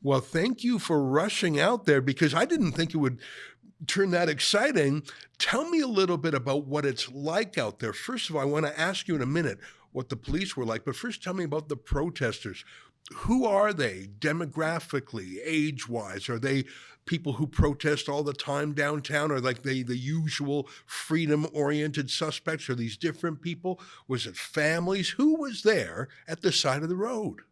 Well, thank you for rushing out there because I didn't think it would turn that exciting. Tell me a little bit about what it's like out there. First of all, I want to ask you in a minute what the police were like, but first tell me about the protesters. Who are they demographically, age-wise? Are they people who protest all the time downtown? Or like the usual freedom-oriented suspects? Are these different people? Was it families? Who was there at the side of the road?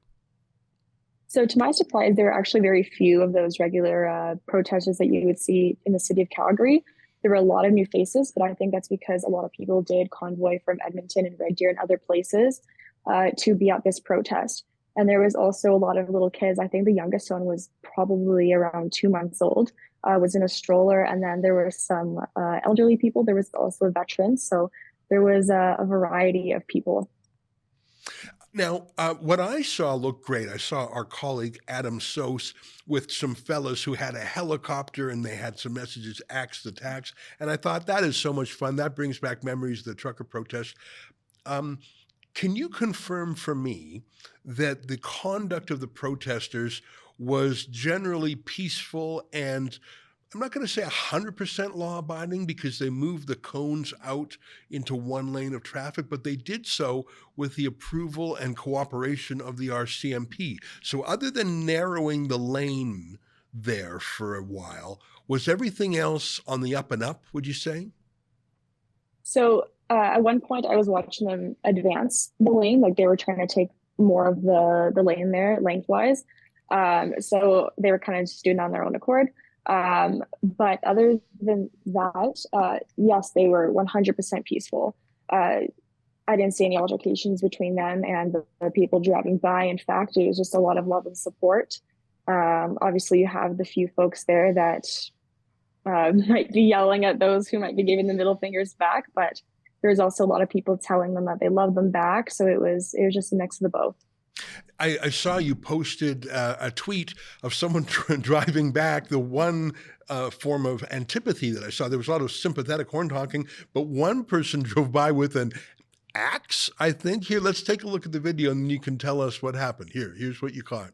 So, to my surprise, there are actually very few of those regular protesters that you would see in the city of Calgary. There were a lot of new faces, but I think that's because a lot of people did convoy from Edmonton and Red Deer and other places to be at this protest. And there was also a lot of little kids. I think the youngest one was probably around 2 months old, was in a stroller. And then there were some elderly people. There was also veterans. So there was a variety of people. Now, what I saw looked great. I saw our colleague Adam Sos with some fellows who had a helicopter and they had some messages, Axe the Tax. And I thought that is so much fun. That brings back memories of the trucker protest. Um, can you confirm for me that the conduct of the protesters was generally peaceful and I'm not going to say 100% law abiding because they moved the cones out into one lane of traffic, but they did so with the approval and cooperation of the RCMP. So, other than narrowing the lane there for a while, was everything else on the up and up, would you say? So at one point, I was watching them advance the lane, like they were trying to take more of the lane there lengthwise. So they were kind of just doing it on their own accord. But other than that, yes, they were 100% peaceful. I didn't see any altercations between them and the people driving by. In fact, it was just a lot of love and support. Obviously, you have the few folks there that might be yelling at those who might be giving the middle fingers back, but there's also a lot of people telling them that they love them back. So it was just a mix of the both. I saw you posted a tweet of someone driving back. The one form of antipathy that I saw, there was a lot of sympathetic horn honking, but one person drove by with an axe, I think. Here, let's take a look at the video and you can tell us what happened. Here's what you caught.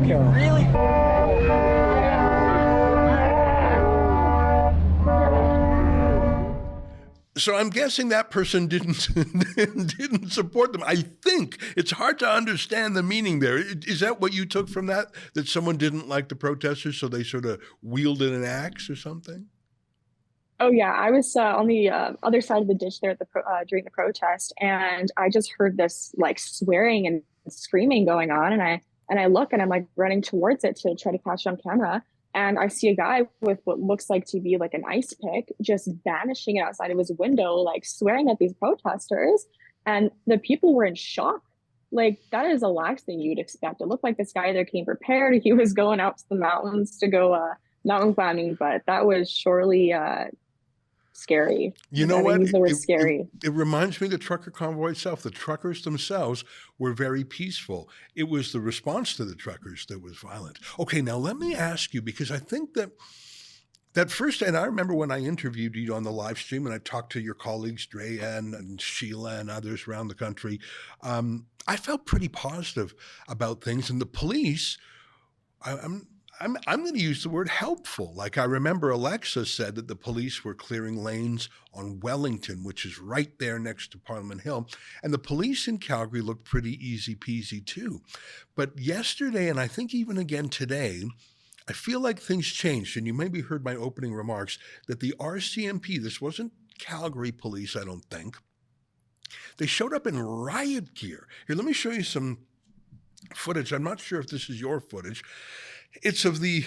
Really? So I'm guessing that person didn't didn't support them. I think it's hard to understand the meaning there. Is that what you took from that? That someone didn't like the protesters, so they sort of wielded an axe or something? Oh yeah, I was on the other side of the ditch there at during the protest, and I just heard this like swearing and screaming going on, and I look and I'm like running towards it to try to catch it on camera. And I see a guy with what looks like to be like an ice pick just vanishing it outside of his window, like swearing at these protesters. And the people were in shock. Like, that is the last thing you'd expect. It looked like this guy either came prepared, he was going out to the mountains to go mountain climbing, but that was surely scary. You know And I what? use the word scary. It reminds me of the trucker convoy itself. The truckers themselves were very peaceful. It was the response to the truckers that was violent. Okay, now let me ask you, because I think that first, and I remember when I interviewed you on the live stream and I talked to your colleagues, Drea and Sheila and others around the country, I felt pretty positive about things. And the police, I'm going to use the word helpful. Like I remember Alexa said that the police were clearing lanes on Wellington, which is right there next to Parliament Hill. And the police in Calgary looked pretty easy peasy too. But yesterday, and I think even again today, I feel like things changed. And you maybe heard my opening remarks that the RCMP, this wasn't Calgary police, I don't think. They showed up in riot gear. Here, let me show you some footage. I'm not sure if this is your footage. It's of the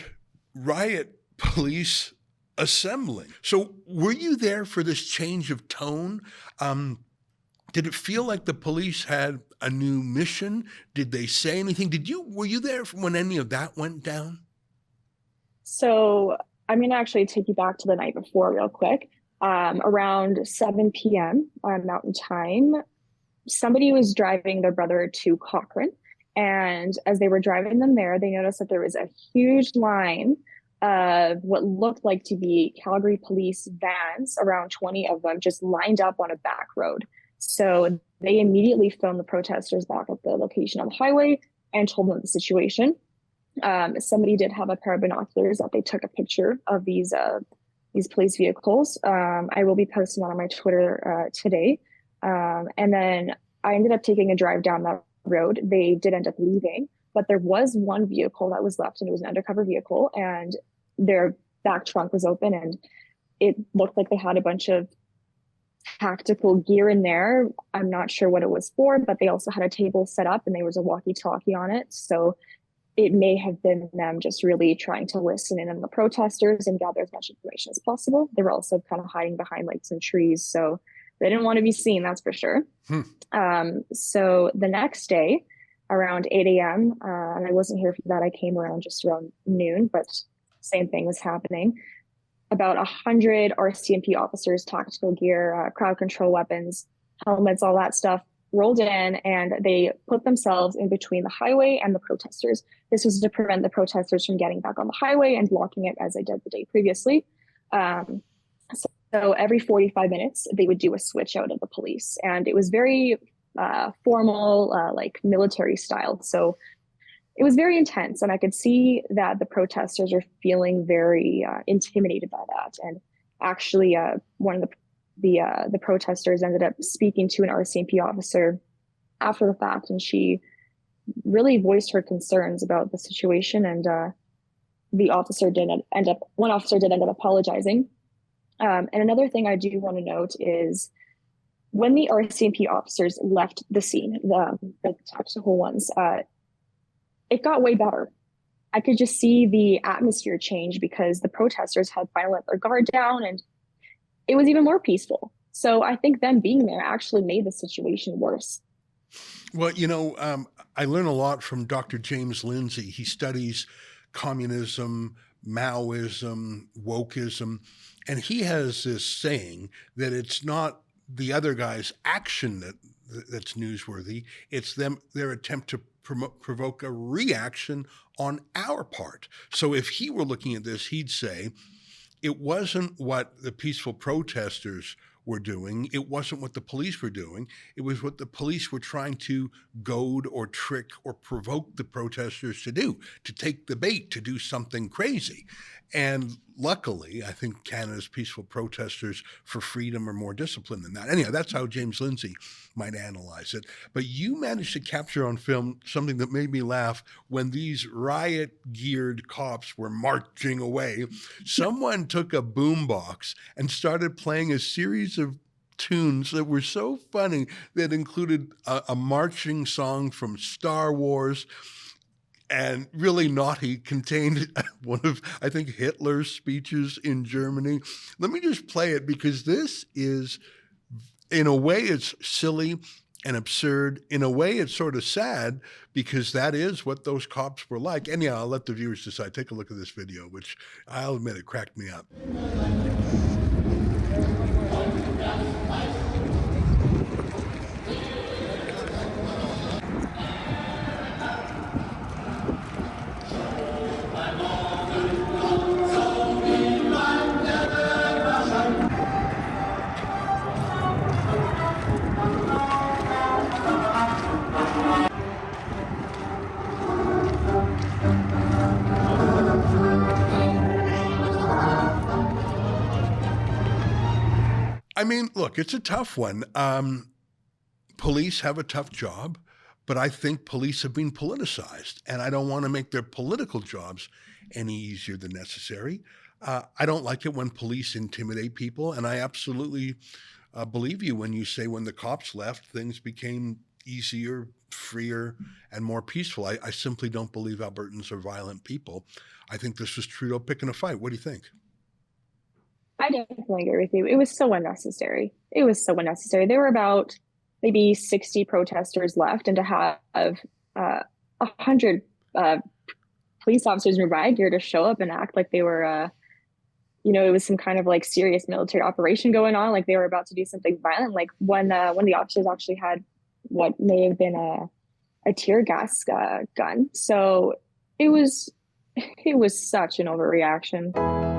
riot police assembling. So were you there for this change of tone? Did it feel like the police had a new mission? Did they say anything? Were you there when any of that went down? So I'm going to actually take you back to the night before real quick. Around 7 p.m. Mountain Time, somebody was driving their brother to Cochrane. And as they were driving them there, they noticed that there was a huge line of what looked like to be Calgary police vans, around 20 of them, just lined up on a back road. So they immediately filmed the protesters back at the location on the highway and told them the situation. Somebody did have a pair of binoculars that they took a picture of these police vehicles. I will be posting that on my Twitter today. And then I ended up taking a drive down that road. They did end up leaving, but there was one vehicle that was left, and it was an undercover vehicle, and their back trunk was open, and it looked like they had a bunch of tactical gear in there. I'm not sure what it was for, but they also had a table set up and there was a walkie-talkie on it. So it may have been them just really trying to listen in on the protesters and gather as much information as possible. They were also kind of hiding behind like some trees, so they didn't want to be seen, that's for sure. So the next day around 8 a.m., and I wasn't here for that, I came around just around noon, but same thing was happening. About 100 RCMP officers, tactical gear, crowd control weapons, helmets, all that stuff, rolled in, and they put themselves in between the highway and the protesters. This was to prevent the protesters from getting back on the highway and blocking it as they did the day previously. So every 45 minutes, they would do a switch out of the police. And it was very formal, like military style. So it was very intense. And I could see that the protesters are feeling very intimidated by that. And actually, one of the protesters ended up speaking to an RCMP officer after the fact, and she really voiced her concerns about the situation. And one officer did end up apologizing. And another thing I do want to note is when the RCMP officers left the scene, the tactical ones, it got way better. I could just see the atmosphere change because the protesters had finally let their guard down and it was even more peaceful. So I think them being there actually made the situation worse. Well, I learn a lot from Dr. James Lindsay. He studies communism, Maoism, wokeism, and he has this saying that it's not the other guy's action that's newsworthy, it's their attempt to provoke a reaction on our part. So if he were looking at this, he'd say, it wasn't what the peaceful protesters were doing. It wasn't what the police were doing. It was what the police were trying to goad or trick or provoke the protesters to do, to take the bait, to do something crazy. And luckily, I think Canada's peaceful protesters for freedom are more disciplined than that. Anyhow, that's how James Lindsay might analyze it. But you managed to capture on film something that made me laugh. When these riot-geared cops were marching away, someone took a boombox and started playing a series of tunes that were so funny that included a marching song from Star Wars, and really naughty, contained one of, I think, Hitler's speeches in Germany. Let me just play it because this is, in a way, it's silly and absurd. In a way, it's sort of sad because that is what those cops were like. Anyhow, I'll let the viewers decide. Take a look at this video, which I'll admit it cracked me up. I mean, look, it's a tough one. Police have a tough job, but I think police have been politicized, and I don't want to make their political jobs any easier than necessary. I don't like it when police intimidate people, and I absolutely believe you when you say when the cops left, things became easier, freer, and more peaceful. I simply don't believe Albertans are violent people. I think this was Trudeau picking a fight. What do you think? I definitely agree with you. It was so unnecessary. It was so unnecessary. There were about maybe 60 protesters left, and to have 100 police officers in riot gear to show up and act like they were, it was some kind of like serious military operation going on, like they were about to do something violent. Like when the officers actually had what may have been a tear gas gun. So it was it was such an overreaction.